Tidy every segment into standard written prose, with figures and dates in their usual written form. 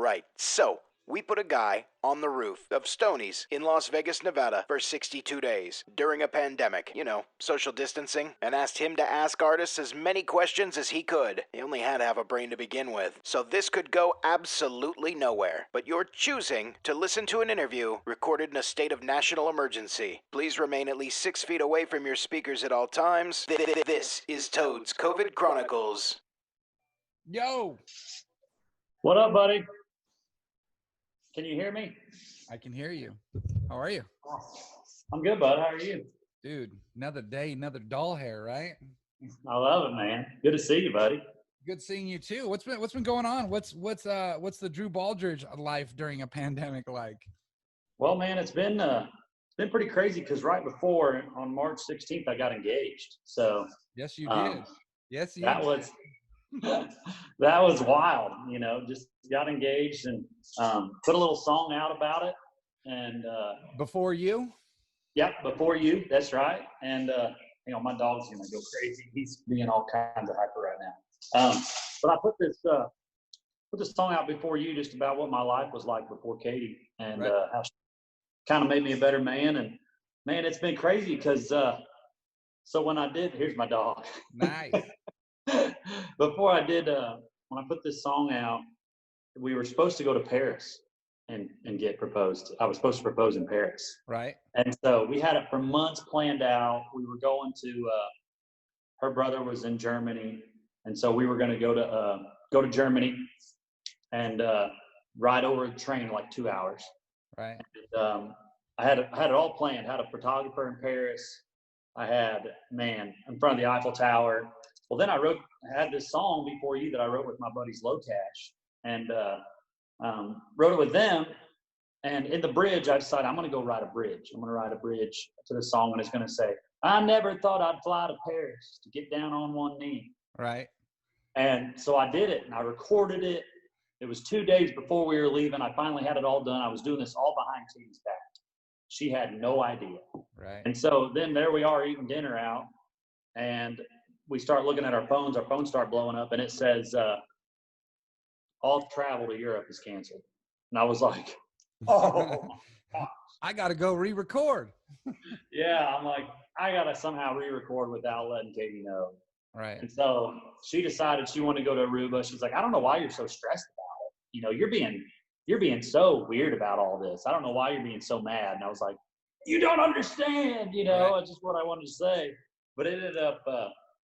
Right. So, we put a guy on the roof of Stoney's in Las Vegas, Nevada for 62 days during a pandemic, social distancing, and asked him to ask artists as many questions as he could. He only had to have a brain to begin with. So this could go absolutely nowhere. But you're choosing to listen to an interview recorded in a state of national emergency. Please remain at least 6 feet away from your speakers at all times. This is Toad's COVID Chronicles. Yo! What up, buddy? Can you hear me? I can hear you. How are you? I'm good, bud. How are you? Dude, another day, another doll hair, right? I love it, man. Good to see you, buddy. Good seeing you too. What's been going on? What's the Drew Baldridge life during a pandemic like? Well, man, it's been pretty crazy because right before on March 16th I got engaged. So yes, you did. Yes, you that did. was that was wild. Just got engaged and put a little song out about it. And before you? Yep, before you. That's right. And my dog's gonna go crazy. He's being all kinds of hyper right now. But I put this song out before you, just about what my life was like before Katie, and right. How she kind of made me a better man. And man, it's been crazy because so when I did, here's my dog. Nice. Before I did, when I put this song out, we were supposed to go to Paris and get proposed. I was supposed to propose in Paris. Right. And so we had it for months planned out. We were going to, her brother was in Germany. And so we were going to go to Germany and ride over the train like 2 hours. Right. And, I had it all planned. Had a photographer in Paris. I had, in front of the Eiffel Tower. Well, then I had this song before you that I wrote with my buddies Low Cash, and wrote it with them. And in the bridge, I decided I'm going to go write a bridge. I'm going to write a bridge to the song, and it's going to say, "I never thought I'd fly to Paris to get down on one knee." Right. And so I did it, and I recorded it. It was 2 days before we were leaving. I finally had it all done. I was doing this all behind Katie's back. She had no idea. Right. And so then there we are eating dinner out, and we start looking at our phones. Our phones start blowing up, and it says, all travel to Europe is canceled. And I was like, oh. I got to go re-record. Yeah, I'm like, I got to somehow re-record without letting Katie know. Right. And so she decided she wanted to go to Aruba. She's like, I don't know why you're so stressed about it. You're being so weird about all this. I don't know why you're being so mad. And I was like, you don't understand, Right. It's just what I wanted to say. But it ended up,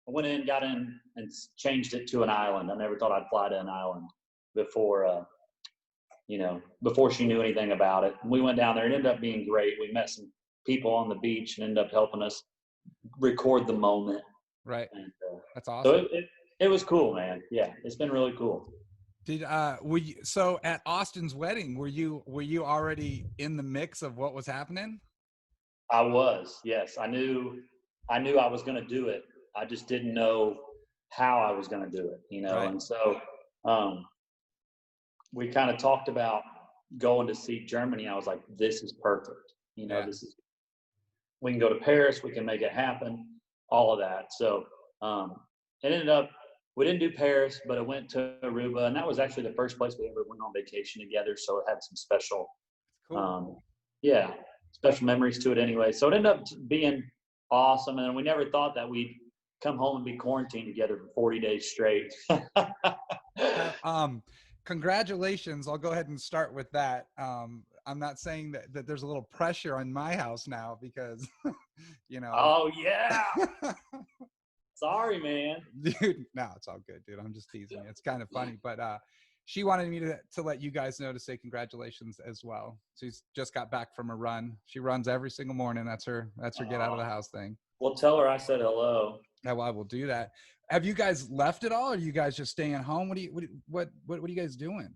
I went in, got in, and changed it to an island. I never thought I'd fly to an island before, before she knew anything about it. And we went down there. It ended up being great. We met some people on the beach and ended up helping us record the moment. Right. And, that's awesome. So it was cool, man. Yeah, it's been really cool. So at Austin's wedding, were you already in the mix of what was happening? I was, yes. I knew I was going to do it. I just didn't know how I was going to do it, Right. And so we kind of talked about going to see Germany. I was like, this is perfect. Yeah. We can go to Paris. We can make it happen, all of that. So it ended up, we didn't do Paris, but it went to Aruba. And that was actually the first place we ever went on vacation together. So it had some special, cool. special memories to it anyway. So it ended up being awesome. And we never thought that we'd come home and be quarantined together for 40 days straight. Congratulations. I'll go ahead and start with that. I'm not saying that there's a little pressure on my house now because, Oh, yeah. Sorry, man. Dude, no, it's all good, dude. I'm just teasing you. It's kind of funny, but she wanted me to let you guys know to say congratulations as well. She's just got back from a run. She runs every single morning. That's her get out of the house thing. Well, tell her I said hello. Yeah, well, I will do that. Have you guys left at all? Or are you guys just staying home? What are you guys doing?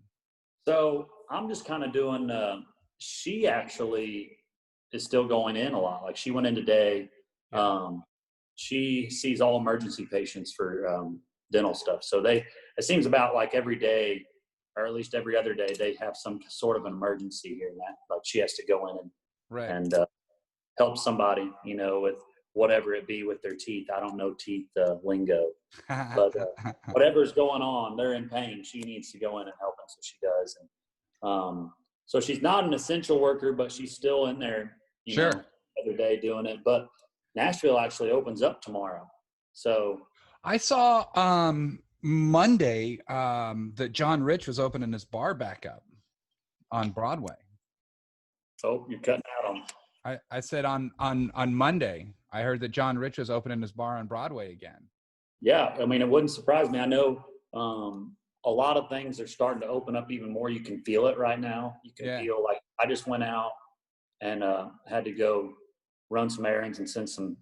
So I'm just kind of doing. She actually is still going in a lot. Like she went in today. She sees all emergency patients for dental stuff. So it seems about like every day, or at least every other day, they have some sort of an emergency here. Like she has to go in and help somebody, with whatever it be with their teeth. I don't know teeth lingo, but whatever's going on, they're in pain. She needs to go in and help them, so she does. And So she's not an essential worker, but she's still in there, you Sure. know, every day doing it. But Nashville actually opens up tomorrow. So I saw Monday that John Rich was opening his bar back up on Broadway. oh, you're cutting out on. I said on Monday, I heard that John Rich was opening his bar on Broadway again. Yeah, I mean, it wouldn't surprise me. I know a lot of things are starting to open up even more. You can feel it right now. You can feel like I just went out and had to go run some errands and send some.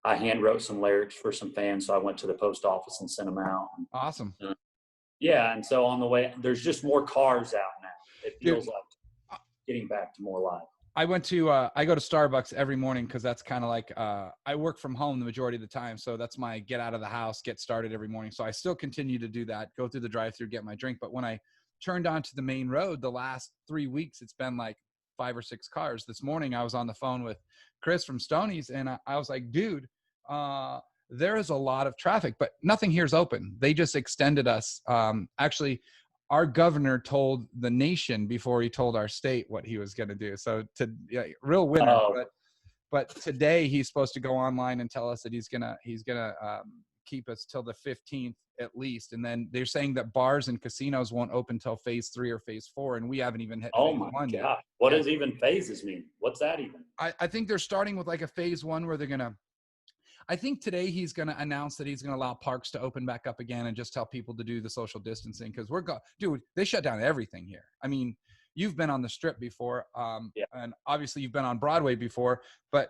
I hand wrote some lyrics for some fans, so I went to the post office and sent them out. Awesome. Yeah, and so on the way, there's just more cars out now. It feels Dude, like getting back to more life. I went to I go to Starbucks every morning because that's kind of like I work from home the majority of the time, so that's my get out of the house, get started every morning. So I still continue to do that, go through the drive-through, get my drink. But when I turned onto the main road, the last 3 weeks, it's been like 5 or 6 cars. This morning, I was on the phone with Chris from Stoney's, and I was like, dude, there is a lot of traffic, but nothing here's open. They just extended us. Actually, our governor told the nation before he told our state what he was going to do. So real winner. But today he's supposed to go online and tell us that he's gonna keep us till the 15th at least. And then they're saying that bars and casinos won't open till phase 3 or phase 4, and we haven't even hit phase 1 yet. What does even phases mean? What's that even? I think they're starting with like a phase 1 where they're gonna. I think today he's going to announce that he's going to allow parks to open back up again and just tell people to do the social distancing because dude, they shut down everything here. I mean, you've been on the Strip before, and obviously you've been on Broadway before, but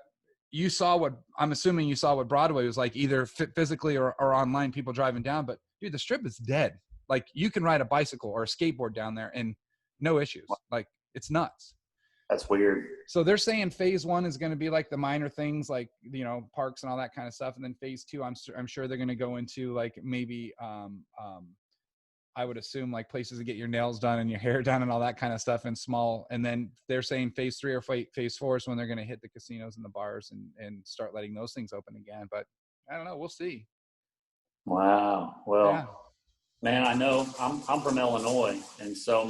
I'm assuming you saw what Broadway was like, either physically or online, people driving down. But dude, the Strip is dead. Like you can ride a bicycle or a skateboard down there and no issues. Like it's nuts. That's weird. So they're saying phase 1 is going to be like the minor things, like, parks and all that kind of stuff. And then phase 2, I'm sure they're going to go into like maybe, I would assume like places to get your nails done and your hair done and all that kind of stuff in small. And then they're saying phase 3 or phase 4 is when they're going to hit the casinos and the bars and start letting those things open again. But I don't know. We'll see. Wow. Well, man, I know I'm from Illinois. And so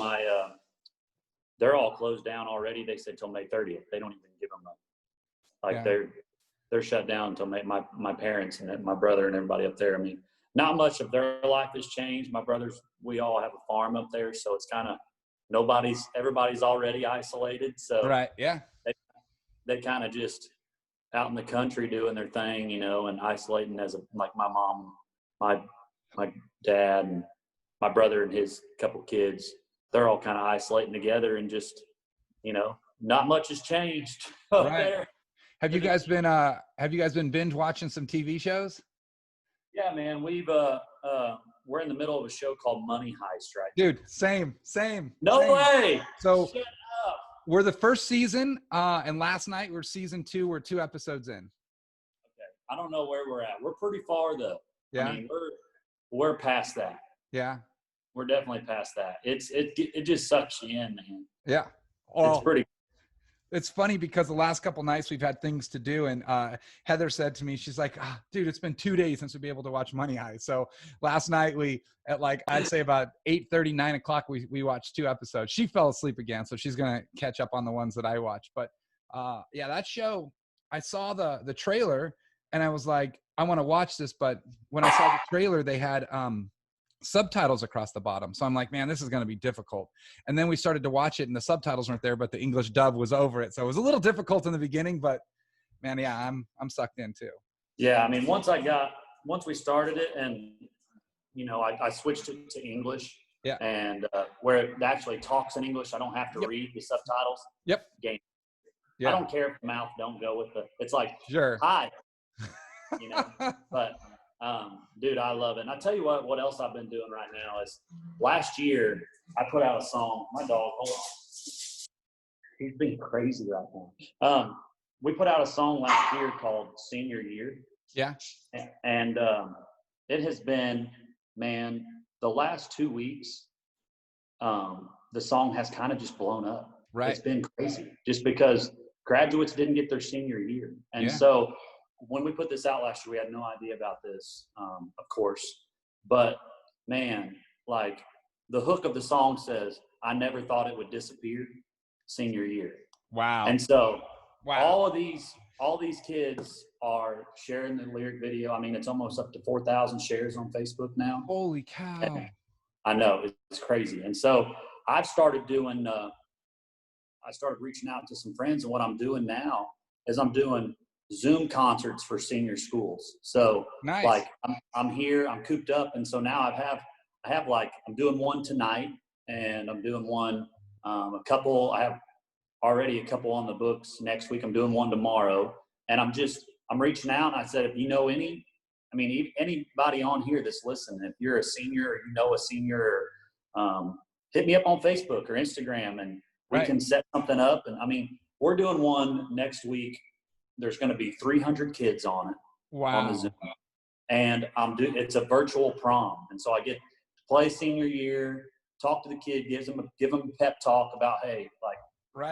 they're all closed down already. They said till May 30th. They don't even give them they're shut down until my parents and my brother and everybody up there. I mean, not much of their life has changed. My brothers, we all have a farm up there, so it's kind of everybody's already isolated. So right, yeah, they kind of just out in the country doing their thing, and isolating like my mom, my dad, and my brother and his couple kids. They're all kind of isolating together and just, not much has changed up there. Have you guys been binge watching some TV shows? Yeah, man, we're in the middle of a show called Money Heist right now. Dude, same. No way. So shut up. We're the first season, and last night we're season 2. We're 2 episodes in. Okay. I don't know where we're at. We're pretty far though. Yeah. I mean, we're past that. Yeah. We're definitely past that. It just sucks you in, man. Yeah. It's pretty. It's funny because the last couple nights we've had things to do, and Heather said to me, she's like, dude, it's been 2 days since we'll be able to watch Money Heist. So last night at I'd say about 8:30, 9 o'clock, we watched 2 episodes. She fell asleep again, so she's going to catch up on the ones that I watched. But that show, I saw the trailer and I was like, I want to watch this. But when I saw the trailer, they had subtitles across the bottom. So I'm like, man, this is going to be difficult. And then we started to watch it and the subtitles weren't there, but the English dub was over it. So it was a little difficult in the beginning, but man, yeah, I'm sucked in too. Yeah. I mean, once we started it and, I switched it to English. Yeah. And where it actually talks in English, I don't have to read the subtitles. Yep. Game. Yeah. I don't care if the mouth don't go with it's like, sure. Hi, but dude, I love it. And I tell you what else I've been doing right now is last year I put out a song. My dog, hold on. He's being crazy right now. We put out a song last year called Senior Year. Yeah. And it has been, man, the last 2 weeks, the song has kind of just blown up. Right. It's been crazy just because graduates didn't get their senior year. And so when we put this out last year, we had no idea about this, of course. But, man, like the hook of the song says, I never thought it would disappear senior year. Wow. And so Wow. all these kids are sharing the lyric video. I mean, it's almost up to 4,000 shares on Facebook now. Holy cow. And I know, it's crazy. And so I've started doing, I started reaching out to some friends, and what I'm doing now is I'm doing Zoom concerts for senior schools. So nice. like I'm here, I'm cooped up. And so now I have like, I'm doing one tonight, and I'm doing one, I have already a couple on the books next week. I'm doing one tomorrow, and I'm reaching out, and I said, if you know anybody on here that's listening, if you're a senior or you know a senior, hit me up on Facebook or Instagram, and we can set something up. And I mean, we're doing one next week. There's going to be 300 kids on it. Wow. On the Zoom. And it's a virtual prom. And so I get to play senior year, talk to the kid, give them a pep talk about, hey, like,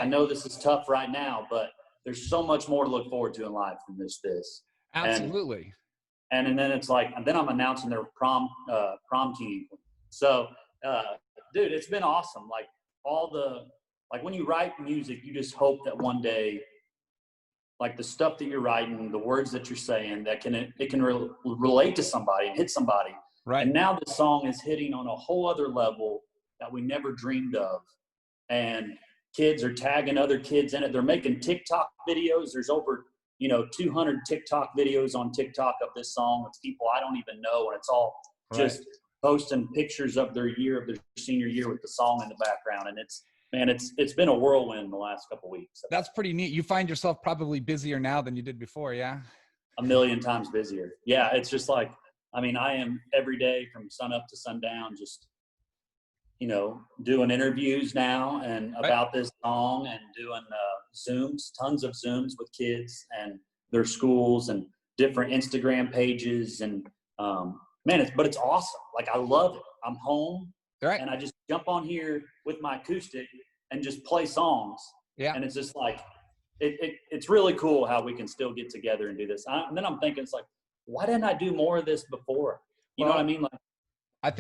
I know this is tough right now, but there's so much more to look forward to in life than this. Absolutely. And then it's like, and then I'm announcing their prom team. So, dude, it's been awesome. Like like when you write music, you just hope that one day, like the stuff that you're writing, the words that you're saying, that it can relate to somebody and hit somebody. Right. And now this song is hitting on a whole other level that we never dreamed of. And kids are tagging other kids in it. They're making TikTok videos. There's over, 200 TikTok videos on TikTok of this song with people I don't even know. And it's all just posting pictures of their senior year with the song in the background. And it's been a whirlwind the last couple of weeks. That's pretty neat. You find yourself probably busier now than you did before. Yeah. A million times busier. Yeah. It's just like, I am every day from sun up to sundown, just, doing interviews now and about this song, and doing Zooms, tons of Zooms with kids and their schools and different Instagram pages. And but it's awesome. Like, I love it. I'm home. Right. And I just jump on here with my acoustic and just play songs. Yeah. And it's just like, it's really cool how we can still get together and do this. And then I'm thinking, it's like, why didn't I do more of this before? You know what I mean? Like, I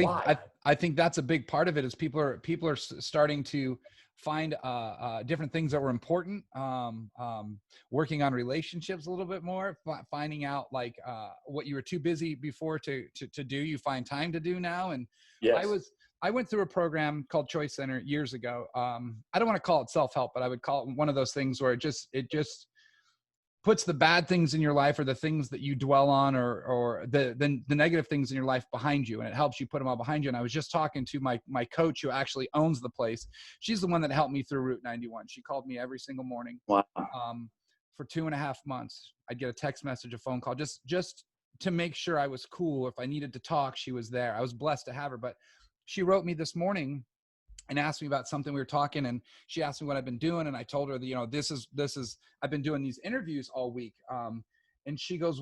think that's a big part of it, is people are starting to find different things that were important, working on relationships a little bit more, finding out like what you were too busy before to do, you find time to do now. And yes. I went through a program called Choice Center years ago. I don't want to call it self-help, but I would call it one of those things where it just puts the bad things in your life, or the things that you dwell on, or the negative things in your life behind you, and it helps you put them all behind you. And I was just talking to my coach, who actually owns the place. She's the one that helped me through Route 91. She called me every single morning. Wow. For 2.5 months. I'd get a text message, a phone call, just to make sure I was cool. If I needed to talk, she was there. I was blessed to have her. But she wrote me this morning and asked me about something. We were talking, and she asked me what I've been doing. And I told her that, this is, I've been doing these interviews all week. And she goes,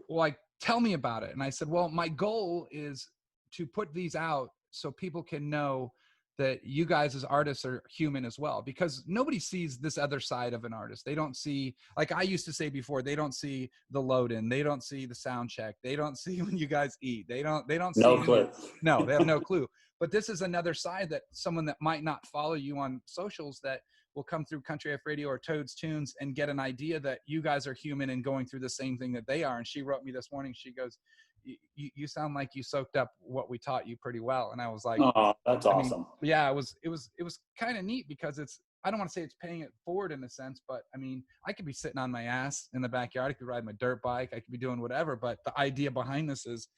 like, tell me about it. And I said, well, my goal is to put these out so people can know that you guys as artists are human as well, because nobody sees this other side of an artist. They don't see, like I used to say before, they don't see the load in, they don't see the sound check, they don't see when you guys eat, they don't see no clue. No, they have no clue. But this is another side that someone that might not follow you on socials, that will come through Country F Radio or Toad's Tunes and get an idea that you guys are human and going through the same thing that they are. And she wrote me this morning, she goes, you sound like you soaked up what we taught you pretty well. And I was like, oh, that's awesome. Yeah, it was kind of neat, because I don't want to say it's paying it forward in a sense, but I could be sitting on my ass in the backyard. I could ride my dirt bike. I could be doing whatever. But the idea behind this is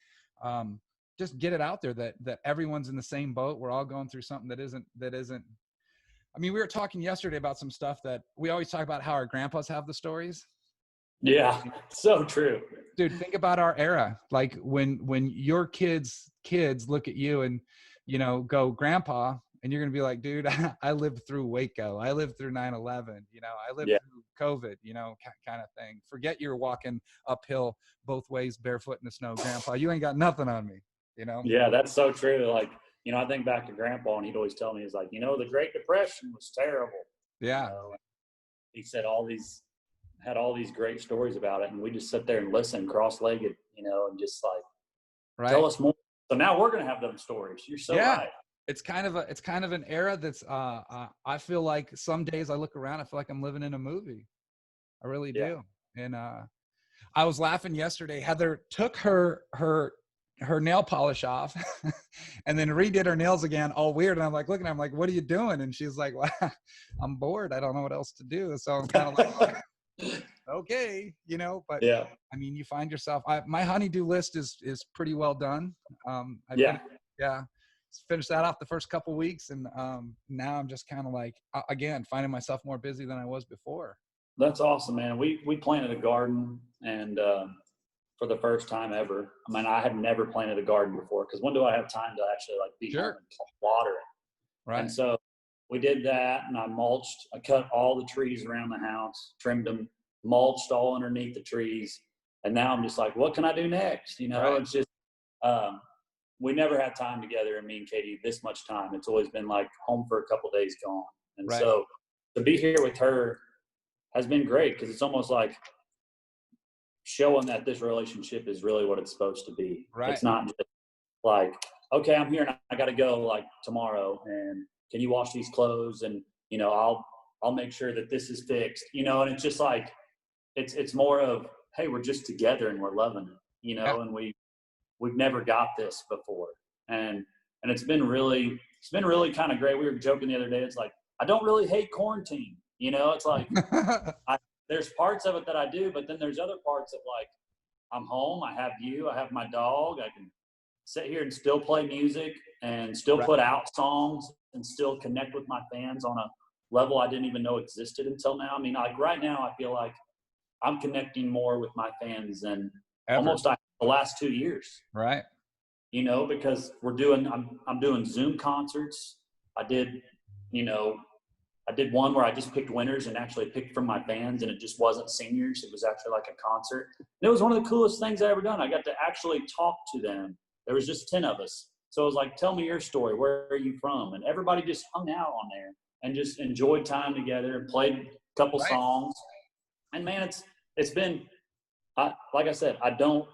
just get it out there that everyone's in the same boat. We're all going through something that isn't. We were talking yesterday about some stuff that we always talk about, how our grandpas have the stories. Yeah, so true. Dude, think about our era. Like when your kids look at you and, go, Grandpa, and you're going to be like, dude, I lived through Waco. I lived through 9/11. I lived through COVID, kind of thing. Forget you're walking uphill both ways barefoot in the snow, Grandpa. You ain't got nothing on me, Yeah, that's so true. Like, I think back to Grandpa, and he'd always tell me, he's like, the Great Depression was terrible. Yeah. He said had all these great stories about it, and we just sit there and listen cross-legged, and just like, tell us more. So now we're going to have them stories. You're so right. it's kind of an era that's I feel like some days I look around, I feel like I'm living in a movie. I really do. And I was laughing yesterday. Heather took her nail polish off and then redid her nails again, all weird. And I'm like, looking, I'm like, what are you doing? And she's like, well, I'm bored. I don't know what else to do. So I'm kind of like, okay, you know, but Yeah. I mean, you find yourself, my honeydew list is pretty well done. Finished that off the first couple weeks. And now I'm just kind of like, again, finding myself more busy than I was before. That's awesome, man. We planted a garden, and for the first time ever. I mean, I had never planted a garden before, because when do I have time to actually like be home and water it? Right. And so we did that, and I mulched. I cut all the trees around the house, trimmed them, mulched all underneath the trees, and now I'm just like, what can I do next? You know, Right. it's just we never had time together, and me and Katie, this much time. It's always been like home for a couple days, gone. And Right. so to be here with her has been great, because it's almost like showing that this relationship is really what it's supposed to be. Right. It's not just like, okay, I'm here and I got to go like tomorrow, and can you wash these clothes? And, you know, I'll make sure that this is fixed, you know, and it's just like, it's more of, hey, we're just together and we're loving it, you know, and we've never got this before. And it's been really kind of great. We were joking the other day. It's like, I don't really hate quarantine. You know, it's like, there's parts of it that I do, but then there's other parts of like, I'm home, I have you, I have my dog, I can sit here and still play music and still put out songs and still connect with my fans on a level I didn't even know existed until now. I mean, like right now, I feel like I'm connecting more with my fans than almost the last 2 years. Right. You know, because I'm doing Zoom concerts. I did one where I just picked winners and actually picked from my fans, and it just wasn't seniors. It was actually like a concert. And it was one of the coolest things I ever done. I got to actually talk to them. There was just 10 of us. So it was like, tell me your story. Where are you from? And everybody just hung out on there and just enjoyed time together and played a couple songs. And man, it's been, like I said, I'm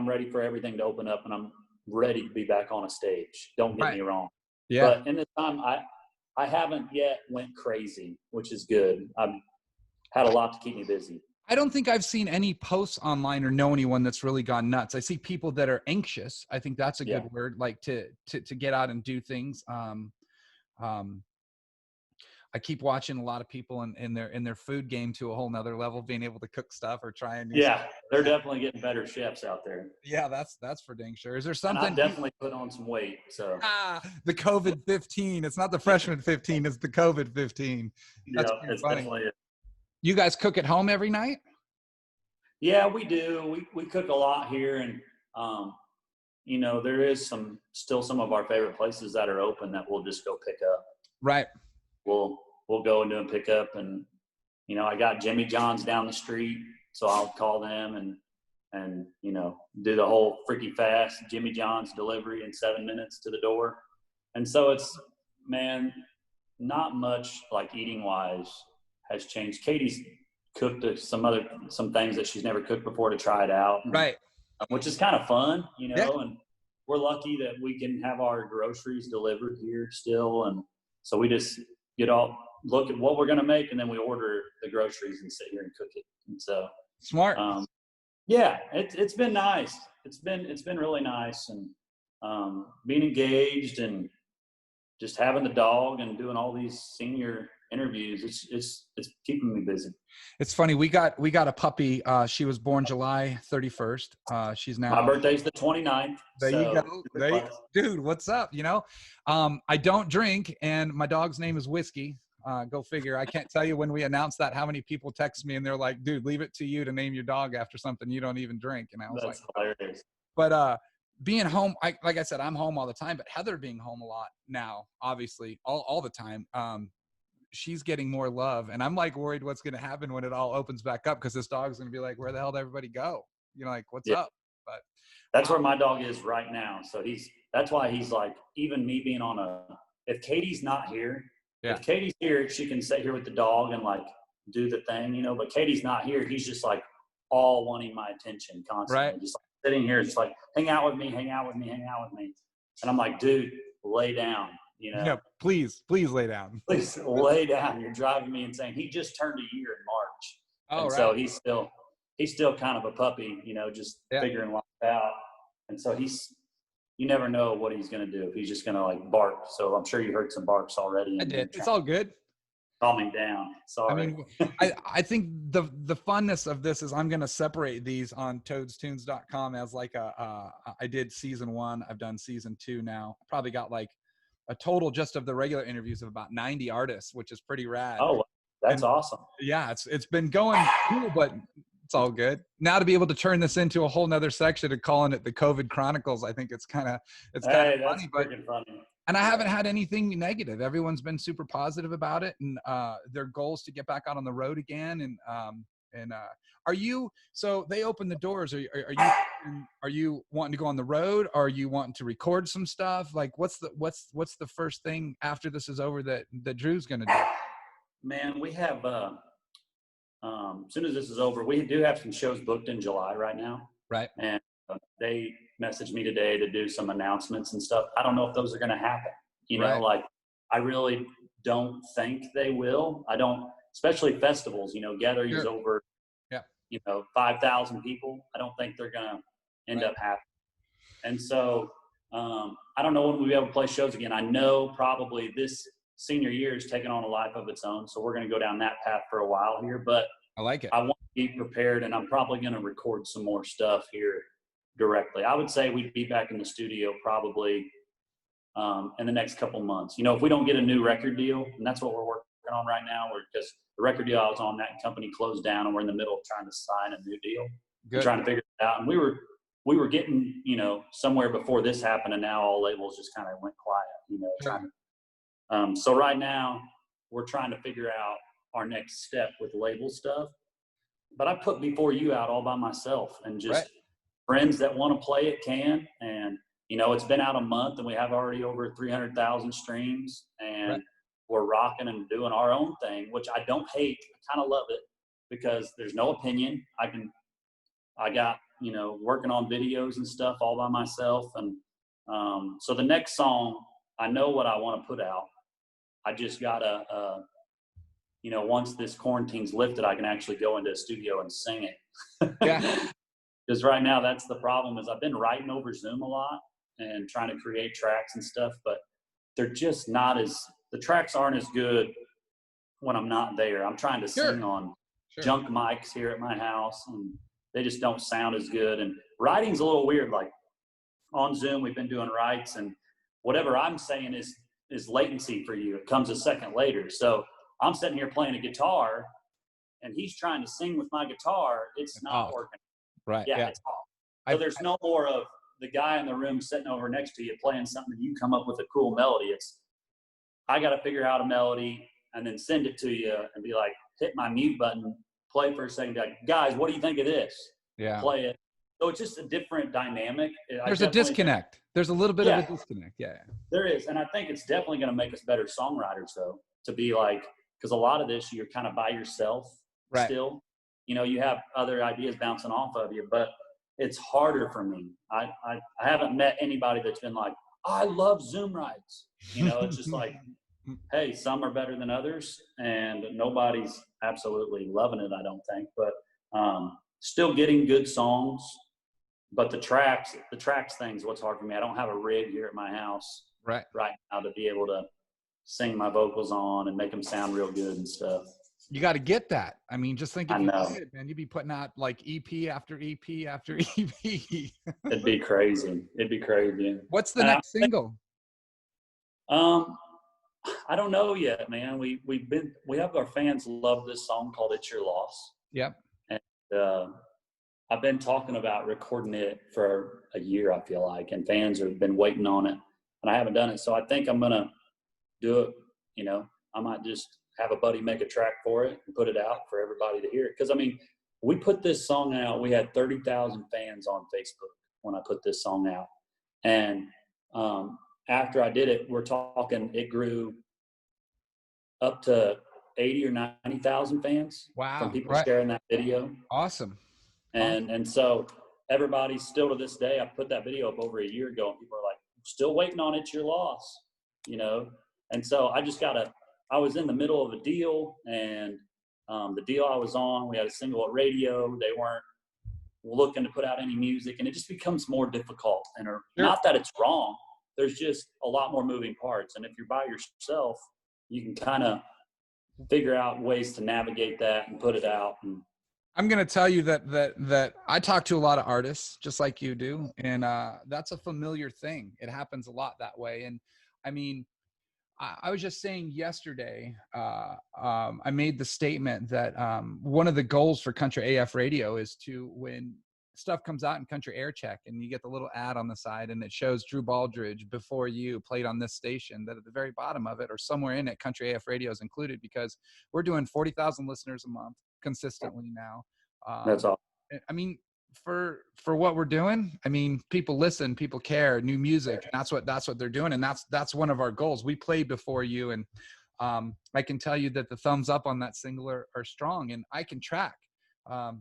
ready for everything to open up, and I'm ready to be back on a stage. Don't get me wrong. Yeah. But in this time, I haven't yet went crazy, which is good. I've had a lot to keep me busy. I don't think I've seen any posts online or know anyone that's really gone nuts. I see people that are anxious. I think that's a good word, like to get out and do things. I keep watching a lot of people in their food game to a whole nother level, being able to cook stuff or try and do stuff. They're definitely getting better chefs out there. Yeah, that's for dang sure. Is there something? And I definitely put on some weight. So the COVID 15. It's not the freshman 15. It's the COVID 15. That's it's funny. Definitely it. You guys cook at home every night? Yeah, we do. We cook a lot here, and you know, there is still some of our favorite places that are open that we'll just go pick up. Right. We'll go and do a pickup, and you know, I got Jimmy John's down the street, so I'll call them and you know, do the whole freaky fast Jimmy John's delivery in 7 minutes to the door. And so it's, man, not much like eating wise has changed. Katie's cooked some things that she's never cooked before to try it out, right? Which is kind of fun, you know. And we're lucky that we can have our groceries delivered here still, and so we just look at what we're going to make, and then we order the groceries and sit here and cook it. And so smart. It's been nice. It's been really nice, and being engaged and just having the dog and doing all these senior interviews. It's keeping me busy. It's funny. We got a puppy. She was born July 31st. She's now, my birthday's the 29th. There you go. Dude, what's up? You know, I don't drink, and my dog's name is Whiskey. Go figure. I can't tell you when we announced that how many people text me and they're like, dude, leave it to you to name your dog after something you don't even drink. And I was That's like, hilarious. But being home, like I said, I'm home all the time, but Heather being home a lot now, obviously all the time, she's getting more love, and I'm like worried what's going to happen when it all opens back up, because this dog's going to be like, where the hell did everybody go? You know, like, what's up? But that's where my dog is right now. So that's why he's like, even me being if Katie's not here, if Katie's here, she can sit here with the dog and like do the thing, you know, but Katie's not here. He's just like all wanting my attention constantly. Just like sitting here, just like, hang out with me. And I'm like, dude, lay down, you know. Yeah, please lay down. Please lay down. You're driving me insane. He just turned a year in March. Oh, And right. so he's still kind of a puppy, you know, just figuring life out. And so you never know what he's going to do. If he's just going to like bark. So I'm sure you heard some barks already. I did. It's all good. Calm him down. Sorry. I mean, I think the funness of this is I'm going to separate these on toadstunes.com as like I did season 1. I've done season 2 now. I probably got like a total just of the regular interviews of about 90 artists, which is pretty rad. Oh, that's awesome. Yeah, it's been going cool, but it's all good. Now to be able to turn this into a whole nother section and calling it the COVID Chronicles, I think it's kind of funny, but funny. And I haven't had anything negative. Everyone's been super positive about it, and their goals to get back out on the road again. And are you? So they open the doors. Are you wanting to go on the road? Are you wanting to record some stuff? Like, what's the first thing after this is over that Drew's going to do? Man, we have. As soon as this is over, we do have some shows booked in July right now. Right. And they messaged me today to do some announcements and stuff. I don't know if those are going to happen. You know, like I really don't think they will. I don't, especially festivals, you know, gatherings over, 5,000 people. I don't think they're going to end up happening. And so I don't know when we'll be able to play shows again. I know probably this senior year is taking on a life of its own. So we're going to go down that path for a while here, but I like it. I want to be prepared, and I'm probably going to record some more stuff here directly. I would say we'd be back in the studio probably in the next couple months. You know, if we don't get a new record deal, and that's what we're working on right now, because the record deal I was on, that company closed down, and we're in the middle of trying to sign a new deal. We're trying to figure it out. And we were getting, you know, somewhere before this happened, and now all labels just kind of went quiet, you know, trying to, so right now we're trying to figure out our next step with label stuff. But I put Before You out all by myself, and just friends that want to play it can. And, you know, it's been out a month, and we have already over 300,000 streams, and we're rocking and doing our own thing, which I don't hate. I kind of love it because there's no opinion. I got, you know, working on videos and stuff all by myself. And so the next song, I know what I want to put out. I just got to, you know, once this quarantine's lifted, I can actually go into a studio and sing it. Yeah. Because right now that's the problem, is I've been writing over Zoom a lot and trying to create tracks and stuff, but they're just the tracks aren't as good when I'm not there. I'm trying to sing on junk mics here at my house, and they just don't sound as good. And writing's a little weird. Like on Zoom, we've been doing writes, and whatever I'm saying is latency for you. It comes a second later. So I'm sitting here playing a guitar, and he's trying to sing with my guitar. It's not working. Right. Yeah. It's off. So there's no more of the guy in the room sitting over next to you playing something, and you come up with a cool melody. I got to figure out a melody and then send it to you and be like, hit my mute button, play for a second, be like, guys, what do you think of this? Yeah. Play it. So it's just a different dynamic. There's a disconnect. There's a little bit of a disconnect. Yeah. There is. And I think it's definitely going to make us better songwriters, though, to be like, because a lot of this, you're kind of by yourself still. You know, you have other ideas bouncing off of you, but it's harder for me. I haven't met anybody that's been like, I love Zoom rides. You know, it's just like, hey, some are better than others, and nobody's absolutely loving it, I don't think. But still getting good songs. But the tracks thing's what's hard for me. I don't have a rig here at my house right now to be able to sing my vocals on and make them sound real good and stuff. You got to get that. I mean, just think if you did, man, you'd be putting out like EP after EP after EP. It'd be crazy. What's the next single? I don't know yet, man. We have our fans love this song called "It's Your Loss." Yep. And I've been talking about recording it for a year, I feel like, and fans have been waiting on it, and I haven't done it. So I think I'm gonna do it. You know, I might just have a buddy make a track for it and put it out for everybody to hear it. Because I mean, we put this song out. We had 30,000 fans on Facebook when I put this song out, and after I did it, we're talking, it grew up to 80 or 90,000 fans. Wow. From people sharing that video. Awesome. And so everybody still to this day, I put that video up over a year ago, and people are like, still waiting on it, your loss, you know? And so I was in the middle of a deal, and the deal I was on, we had a single at radio. They weren't looking to put out any music, and it just becomes more difficult. And not that it's wrong, there's just a lot more moving parts. And if you're by yourself, you can kind of figure out ways to navigate that and put it out. And I'm going to tell you that I talk to a lot of artists just like you do. And that's a familiar thing. It happens a lot that way. And I mean, I was just saying yesterday, I made the statement that one of the goals for Country AF Radio is to, when stuff comes out in Country Air Check and you get the little ad on the side and it shows Drew Baldridge before you played on this station, that at the very bottom of it or somewhere in it, Country AF Radio is included, because we're doing 40,000 listeners a month consistently now. that's all. I mean, for what we're doing, I mean, people listen, people care, new music. And that's what they're doing. And that's one of our goals. We played before you, and I can tell you that the thumbs up on that single are strong, and I can track. I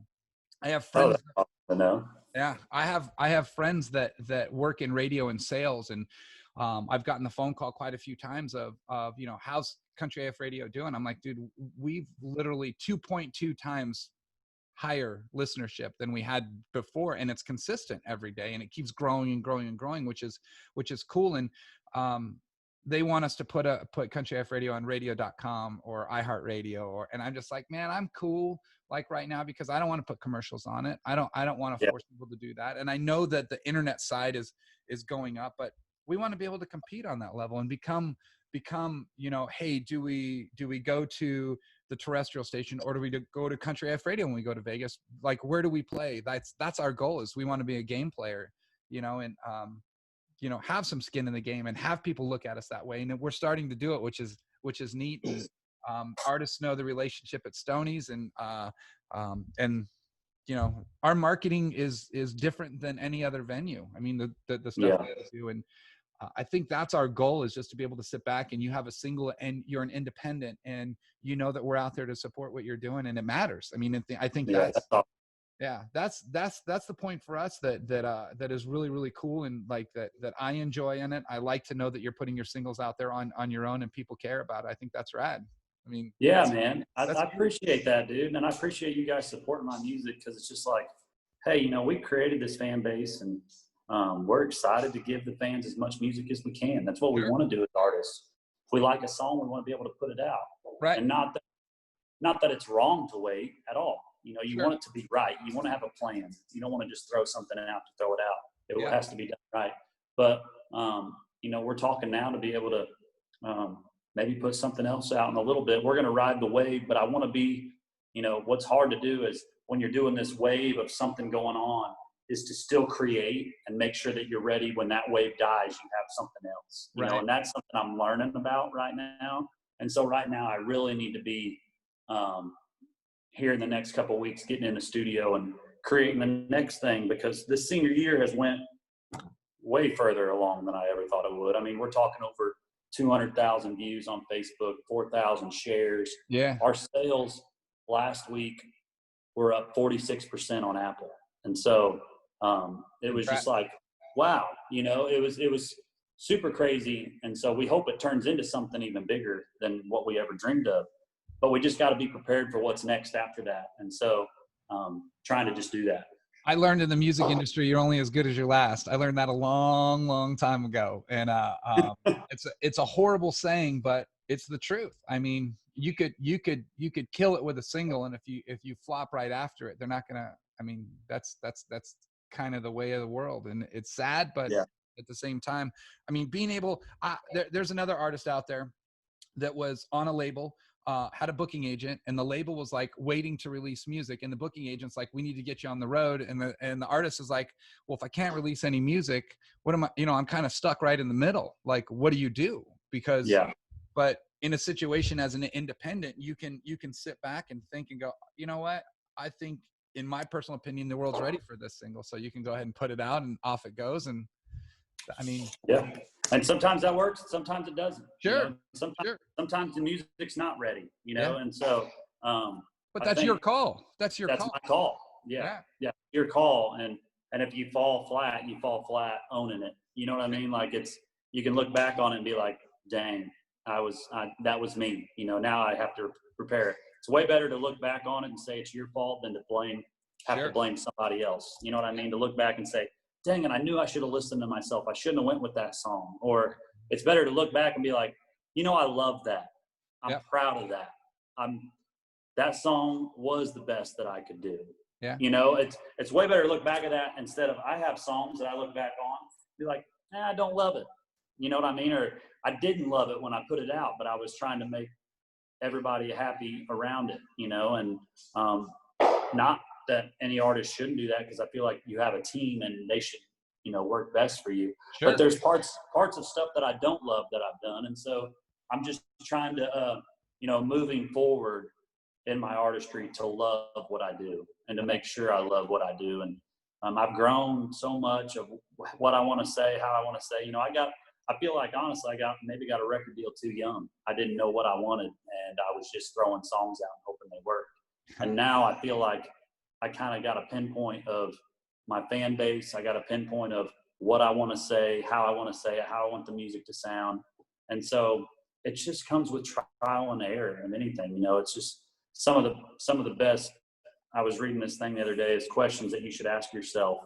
have friends. Oh, I know. Yeah, I have friends that work in radio and sales, and I've gotten the phone call quite a few times of you know, how's Country AF Radio doing? I'm like, dude, we've literally 2.2 times higher listenership than we had before, and it's consistent every day, and it keeps growing and growing and growing, which is cool. And they want us to put Country AF Radio on radio.com or iHeartRadio, and I'm just like, man, I'm cool like right now, because I don't want to put commercials on it. I don't want to force people to do that. And I know that the internet side is going up, but we want to be able to compete on that level and become, you know, hey, do we go to the terrestrial station, or do we go to Country AF Radio when we go to Vegas? Like, where do we play? That's our goal, is we want to be a game player, you know, and you know, have some skin in the game and have people look at us that way. And we're starting to do it, which is neat. And, artists know the relationship at Stoney's, and you know, our marketing is different than any other venue. I mean, the stuff that we do, and I think that's our goal, is just to be able to sit back and you have a single and you're an independent, and you know that we're out there to support what you're doing, and it matters. I mean, I think that's the point for us that is really, really cool, and like that I enjoy in it. I like to know that you're putting your singles out there on your own and people care about it. I think that's rad. I mean, yeah, man, I appreciate that, dude. And I appreciate you guys supporting my music, because it's just like, hey, you know, we created this fan base, and we're excited to give the fans as much music as we can. That's what we want to do as artists. If we like a song, we want to be able to put it out. Right. And not that it's wrong to wait at all. You know, you want it to be right. You want to have a plan. You don't want to just throw something out to throw it out. It has to be done right. But, you know, we're talking now to be able to maybe put something else out in a little bit. We're going to ride the wave, but I want to be, you know, what's hard to do is when you're doing this wave of something going on, is to still create and make sure that you're ready when that wave dies, you have something else, you know, and that's something I'm learning about right now. And so right now I really need to be here in the next couple of weeks, getting in the studio and creating the next thing, because this senior year has went way further along than I ever thought it would. I mean, we're talking over 200,000 views on Facebook, 4,000 shares. Yeah. Our sales last week were up 46% on Apple. And so it was just like, wow, you know, it was super crazy. And so we hope it turns into something even bigger than what we ever dreamed of, but we just got to be prepared for what's next after that. And so trying to just do that. I learned in the music industry, you're only as good as your last. I learned that a long, long time ago. And it's a horrible saying, but it's the truth. I mean, you could kill it with a single, and if you flop right after it, they're not gonna. I mean, that's kind of the way of the world, and it's sad, but at the same time, I mean, being able. There's another artist out there that was on a label. Had a booking agent, and the label was like waiting to release music, and the booking agent's like, we need to get you on the road, and the artist is like, well, if I can't release any music, what am I, you know, I'm kind of stuck right in the middle. Like, what do you do? Because but in a situation as an independent, you can sit back and think and go, you know what, I think, in my personal opinion, the world's ready for this single, so you can go ahead and put it out, and off it goes. And I mean, and sometimes that works, sometimes it doesn't. Sure. You know? Sometimes the music's not ready, you know, and so. But that's your call. That's my call. Yeah. Your call, and if you fall flat, you fall flat owning it. You know what I mean? Like you can look back on it and be like, dang, that was me. You know, now I have to repair it. It's way better to look back on it and say it's your fault than to have to blame somebody else. You know what I mean? To look back and say, dang it, I knew I should have listened to myself. I shouldn't have went with that song. Or it's better to look back and be like, you know, I love that. I'm proud of that. That song was the best that I could do. Yeah. You know, it's way better to look back at that instead of I have songs that I look back on, be like, I don't love it. You know what I mean? Or I didn't love it when I put it out, but I was trying to make everybody happy around it, you know, and not that any artist shouldn't do that, because I feel like you have a team and they should, you know, work best for you. Sure. But there's parts of stuff that I don't love that I've done. And so I'm just trying to, you know, moving forward in my artistry to love what I do and to make sure I love what I do. And I've grown so much of what I want to say, how I want to say. You know, I feel like, honestly, I maybe got a record deal too young. I didn't know what I wanted, and I was just throwing songs out and hoping they worked. And now I feel like I kind of got a pinpoint of my fan base. I got a pinpoint of what I want to say, how I want to say it, how I want the music to sound. And so it just comes with trial and error and anything. You know, it's just some of the best. I was reading this thing the other day, is questions that you should ask yourself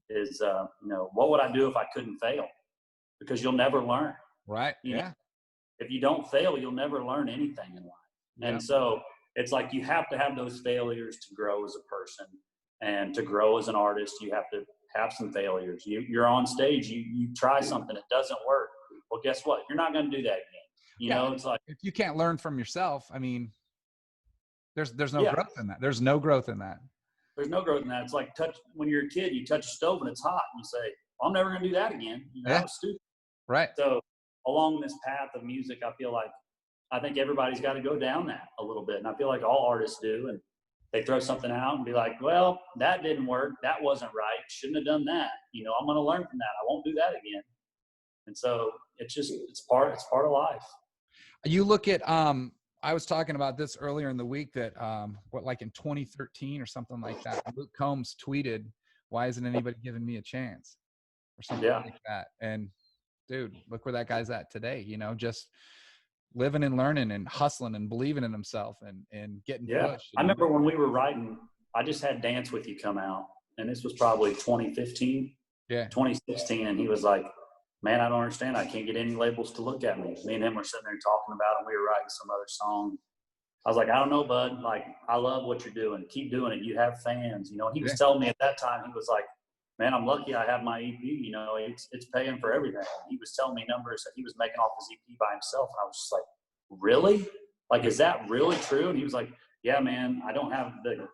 is, you know, what would I do if I couldn't fail? Because you'll never learn. Right. You Yeah. know, if you don't fail, you'll never learn anything in life. Yep. And so it's like you have to have those failures to grow as a person, and to grow as an artist, you have to have some failures. You're on stage, you try something, it doesn't work. Well, guess what? You're not going to do that again. You know, it's like, if you can't learn from yourself, I mean, there's no growth in that. There's no growth in that. There's no growth in that. It's like when you're a kid, you touch a stove and it's hot, and you say, well, I'm never going to do that again. You know, that was stupid. Right. So along this path of music, I think everybody's got to go down that a little bit. And I feel like all artists do. And they throw something out and be like, well, that didn't work. That wasn't right. Shouldn't have done that. You know, I'm going to learn from that. I won't do that again. And so it's part of life. You look at, I was talking about this earlier in the week that, like in 2013 or something like that, Luke Combs tweeted, why isn't anybody giving me a chance? Or something like that. And dude, look where that guy's at today, you know, just living and learning and hustling and believing in himself and getting pushed. I remember when we were writing, I just had Dance With You come out, and this was probably 2015, 2016. And he was like, man, I don't understand. I can't get any labels to look at me. Me and him were sitting there talking about it. We were writing some other song. I was like, I don't know, bud. Like, I love what you're doing. Keep doing it. You have fans, you know. And he was telling me at that time, he was like, man, I'm lucky I have my EP, you know, it's paying for everything. He was telling me numbers that he was making off his EP by himself. And I was just like, really? Like, is that really true? And he was like, yeah, man, I don't have the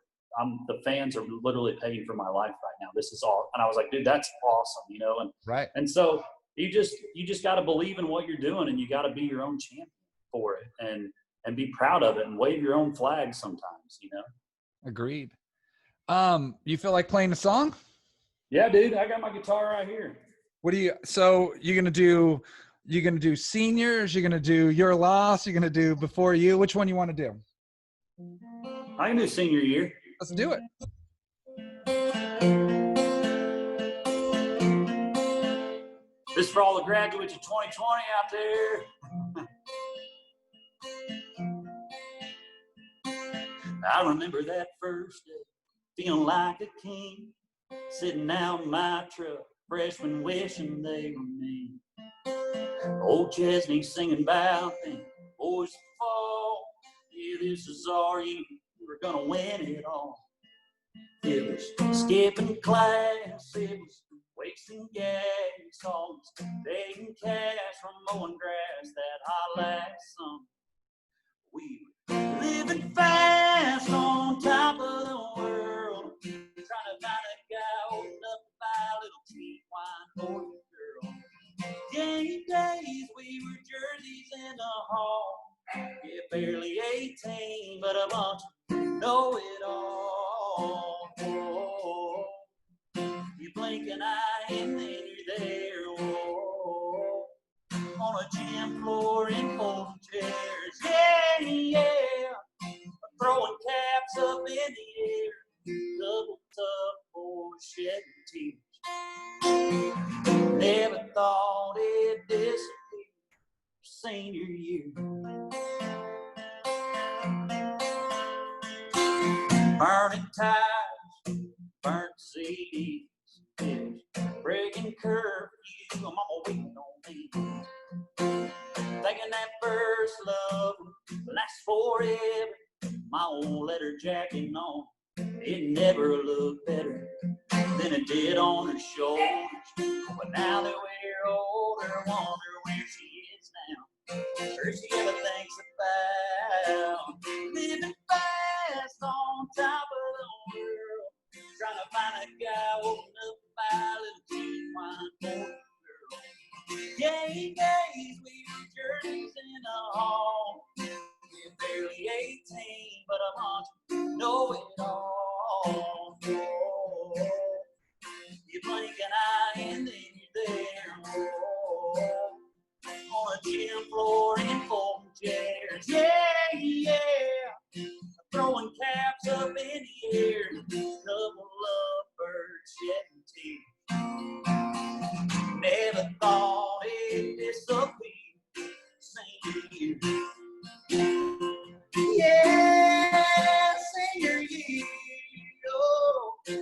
fans are literally paying for my life right now. This is all. And I was like, dude, that's awesome, you know? And so you just got to believe in what you're doing, and you got to be your own champion for it and be proud of it and wave your own flag sometimes, you know? Agreed. You feel like playing a song? Yeah, dude, I got my guitar right here. So you're going to do Seniors, you're going to do Your Loss, you're going to do Before You. Which one you want to do? I can do Senior Year. Let's do it. This is for all the graduates of 2020 out there. I remember that first day, feeling like a king, sitting out in my truck, freshmen wishing they were me. Old Chesney singing about them boys fall. Yeah, this is our year, we're gonna win it all. It was skipping class, it was wasting gas, songs, taking cash from mowing grass that hot last summer. We were living fast on top of the world, trying to find a guy old enough to buy a little cheap wine for your girl. Game days, we were jerseys in the hall. Yeah, barely 18, but a bunch of know-it-all. Oh, you blink an eye and then you're there. Oh, on a gym floor in folding chairs. Yeah. Throwing caps up in the air. Double tough boys shedding tears. Never thought burning tires, burnt CDs, breaking curfew, mama waiting on me. Thinking that first love lasts forever. My old leather jacket on, it never looked better than it did on her shoulders. But now that we're older, wonder where she is now. Or she ever thinks about living fast on top of the world, trying to find a guy woken up by a little genuine boy girl. Gay days, we were journeys in a hall. We're barely 18, but I want to know it all. Oh, you blink an eye and then you're there. Oh, on a gym floor in folding chairs. Yeah, yeah. Throwing caps up in the air. Couple lovebirds shedding tears. Never thought it'd disappear. Senior year. Yeah, senior year. Oh. Yeah,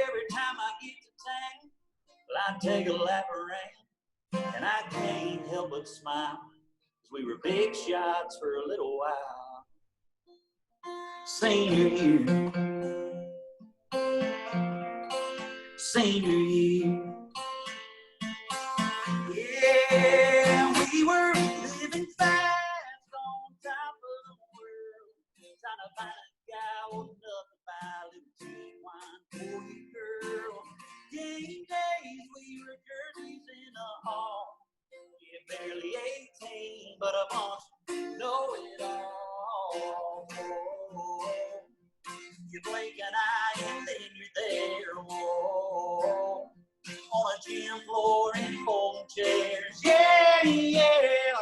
every time I get to town, well, I take a lap around, and I can't help but smile, 'cause we were big shots for a little while. Senior year. Senior year. Yeah, we were living fast on top of the world, trying to find a guy woken up by a little genuine boy girl. Game days, we were journeys in a hall. Yeah, barely 18, but a bunch know it all. Oh, you blink an eye and then you're there. Oh, on a gym floor in folding chairs. Yeah, yeah.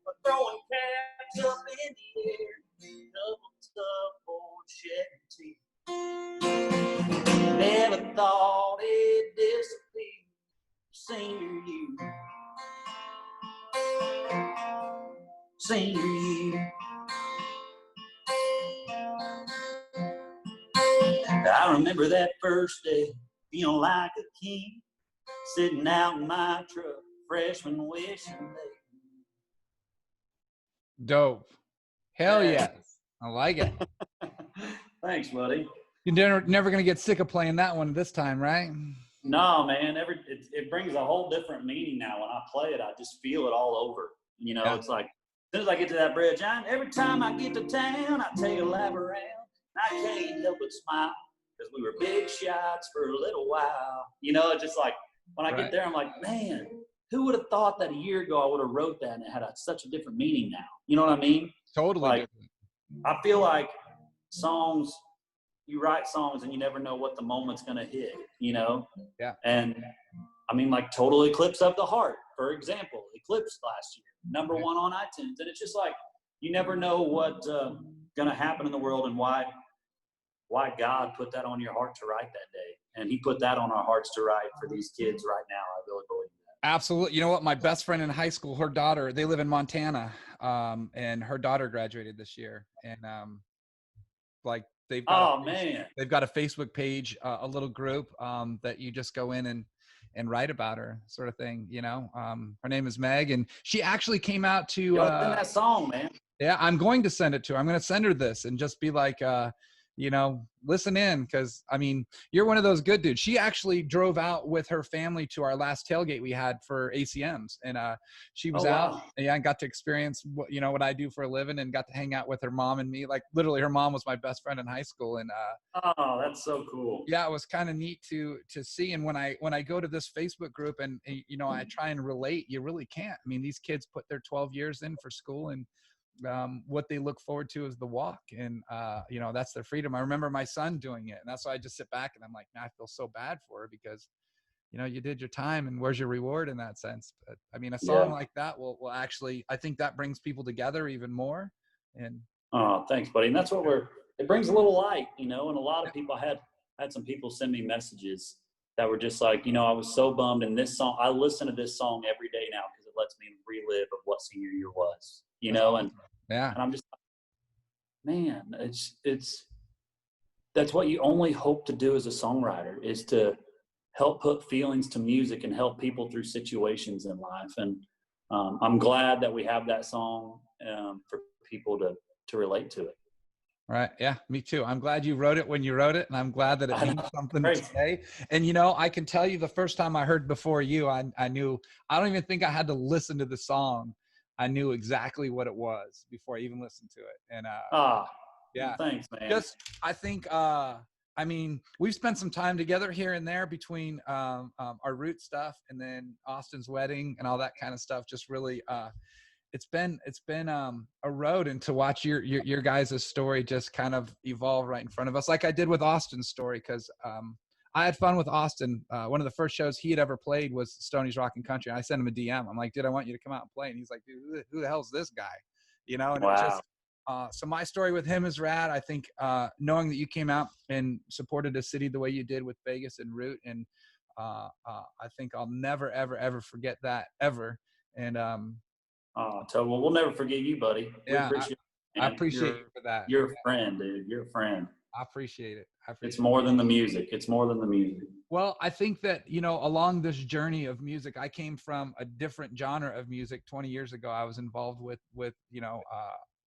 But throwing caps up in the air. Double tough old shedding teeth. Never thought it'd disappear. Senior year. Senior year. I remember that first day, feeling like a king, sitting out in my truck, freshman wishing they. Dope. Hell Hey. yes. I like it. Thanks, buddy. You're never going to get sick of playing that one this time, right? No, man. It brings a whole different meaning now. When I play it, I just feel it all over. You know, Yeah. It's like as soon as I get to that bridge, every time I get to town, I take a lap around. I can't help but smile because we were big shots for a little while. You know, it's just like when I get there, I'm like, man, who would have thought that a year ago I would have wrote that and it had such a different meaning now? You know what I mean? Totally Like, different. I feel like songs, you write songs and you never know what the moment's going to hit, you know? Yeah. And I mean, like Total Eclipse of the Heart, for example, Eclipse last year, #1 on iTunes. And it's just like, you never know what's going to happen in the world and why God put that on your heart to write that day. And he put that on our hearts to write for these kids right now. I really believe that. Absolutely. You know what? My best friend in high school, her daughter, they live in Montana, and her daughter graduated this year. And like they've got they've got a Facebook page, a little group that you just go in and write about her, sort of thing. You know, her name is Meg, and she actually came out to send that song, man. Yeah, I'm going to send it to her. I'm going to send her this and just be like, you know, listen in, because I mean, you're one of those good dudes. She actually drove out with her family to our last tailgate we had for ACMs, and she was out, and got to experience what I do for a living, and got to hang out with her mom and me. Like literally, her mom was my best friend in high school, and oh, that's so cool. Yeah, it was kind of neat to see. And when I go to this Facebook group and I try and relate, you really can't. I mean, these kids put their 12 years in for school, and what they look forward to is the walk, and that's their freedom. I remember my son doing it, and that's why I just sit back and I'm like, man, I feel so bad for her, because you did your time, and where's your reward in that sense? But I mean, a song like that will actually, I think that brings people together even more. And oh, thanks, buddy. And that's what it brings a little light, and a lot of people had some people send me messages that were just like, I was so bummed in this song. I listen to this song every day now because it lets me relive of what senior year was, and I'm just, man, that's what you only hope to do as a songwriter, is to help put feelings to music and help people through situations in life. And I'm glad that we have that song for people to relate to it. Right. Yeah, me too. I'm glad you wrote it when you wrote it, and I'm glad that it I means know. something Great. today. And you know, I can tell you the first time I heard Before You, I knew, I don't even think I had to listen to the song. I knew exactly what it was before I even listened to it. And yeah, Thanks, man. just, I think, I mean, we've spent some time together here and there between our root stuff and then Austin's wedding and all that kind of stuff. Just really, it's been a road, and to watch your guys' story just kind of evolve right in front of us, like I did with Austin's story, because I had fun with Austin. One of the first shows he had ever played was Stoney's Rockin' Country. And I sent him a DM. I'm like, dude, I want you to come out and play. And he's like, dude, who the hell's this guy? You know, and it was just, so my story with him is rad. I think knowing that you came out and supported a city the way you did with Vegas and Root, and I think I'll never, ever, ever forget that, ever. And Toad, well, we'll never forget you, buddy. We yeah, appreciate I appreciate you for that. You're a friend, dude. You're a friend. I appreciate it. It's more than the music. It's more than the music. Well, I think that, you know, along this journey of music, I came from a different genre of music. 20 years ago, I was involved with you know,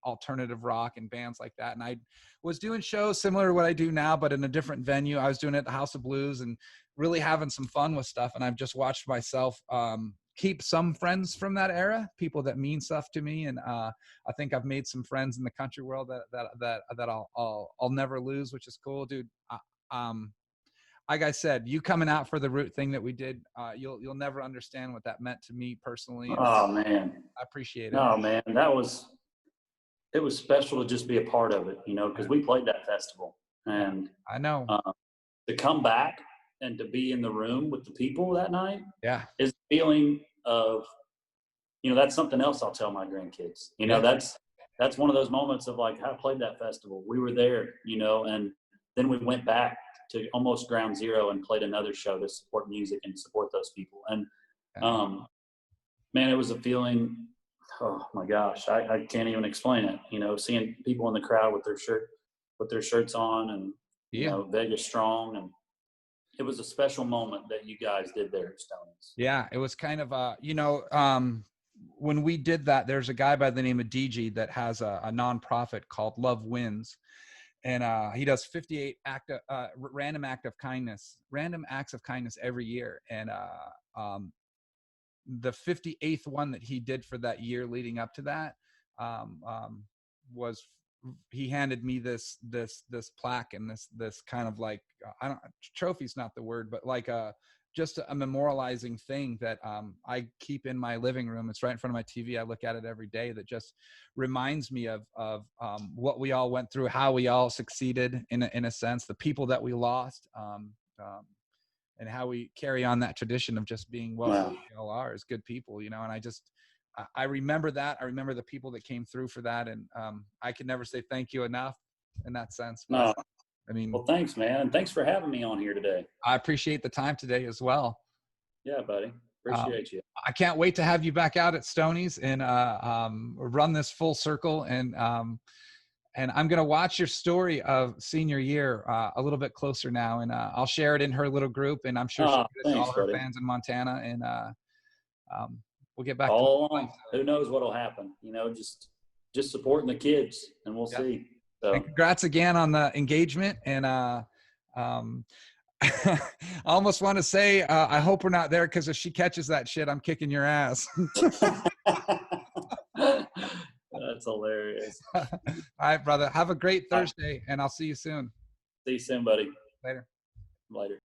alternative rock and bands like that. And I was doing shows similar to what I do now, but in a different venue. I was doing it at the House of Blues and really having some fun with stuff. And I've just watched myself keep some friends from that era, people that mean stuff to me. And I think I've made some friends in the country world that I'll never lose, which is cool, dude. Like I said, you coming out for the Root thing that we did, you'll never understand what that meant to me personally. And Oh man, I appreciate it. No man, it was special to just be a part of it, you know, because we played that festival, and I know to come back and to be in the room with the people that night, yeah, is a feeling of, you know, that's something else I'll tell my grandkids. You know, that's one of those moments of like, I played that festival. We were there, you know, and then we went back to almost ground zero and played another show to support music and support those people. And man, it was a feeling, oh my gosh, I can't even explain it. You know, seeing people in the crowd with their shirts on, and you know, Vegas strong, and it was a special moment that you guys did there at Stoney's. Yeah, it was kind of you know, when we did that, there's a guy by the name of DG that has a nonprofit called Love Wins. And he does 58 random acts of kindness every year. And the 58th one that he did for that year leading up to that was, he handed me this plaque and this kind of like, trophy's not the word, but like just a memorializing thing that I keep in my living room. It's right in front of my TV. I look at it every day. That just reminds me of what we all went through, how we all succeeded in a sense, the people that we lost, and how we carry on that tradition of just being what we all are as good people, you know. And I remember that. I remember the people that came through for that. And I can never say thank you enough in that sense. But, I mean, well, thanks, man. And thanks for having me on here today. I appreciate the time today as well. Yeah, buddy. Appreciate you. I can't wait to have you back out at Stoney's and run this full circle. And I'm going to watch your story of senior year a little bit closer now. And I'll share it in her little group. And I'm sure she'll get it to all her fans in Montana. And we'll get back to it. Who knows what'll happen? You know, just supporting the kids, and we'll see. So. And congrats again on the engagement. And I almost want to say, I hope we're not there, because if she catches that shit, I'm kicking your ass. That's hilarious. All right, brother. Have a great Thursday, and I'll see you soon. See you soon, buddy. Later. Later.